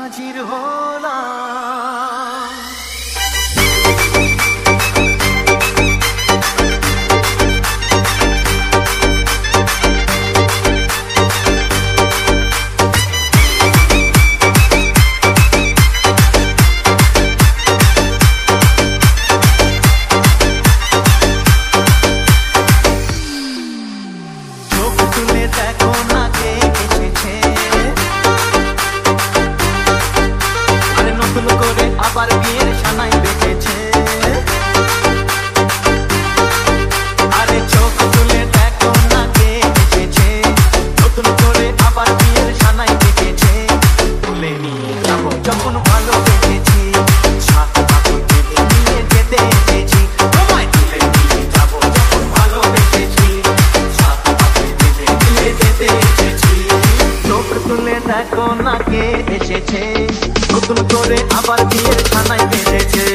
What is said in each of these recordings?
হাজির হলাম। দেখো না কে এসেছে, আরে নতুন করে আবার বিয়ের সানাই বেজেছে। আরে চোখ তুলে দেখো না কে এসেছে, নতুন করে আবার বিয়ের সানাই বেজেছে। তুলে নিয়ে যাবো যখন ভালো বেজেছি, সাত পাখি নিয়ে যেতে এসেছি। তোমায় তুলে নিয়ে যাবো যখন ভালো বেজেছি, সাত পাখি নিয়ে যেতে এসেছি। চোখ তুলে দেখো না কে এসেছে, নতুন করে আবার বিয়ের ছানায় বেঁধেছে।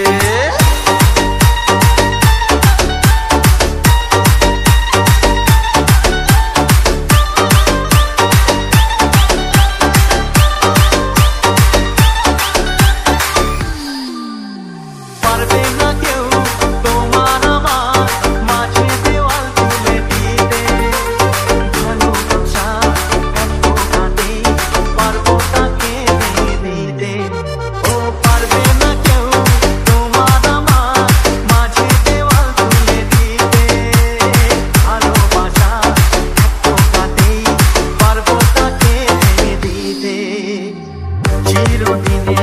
পারবে না কেউ তোমার আমার মাঝে দেওয়াল তুলে দিতে, ভালোবাসা এত কাটে পারবো তাকে দিতে। ও পারবে না কেউ তোমার আমার মাঝে দেওয়াল তুলে দিতে, ভালোবাসা এত কাটে পারবো তাকে দিতে। চিরদিনে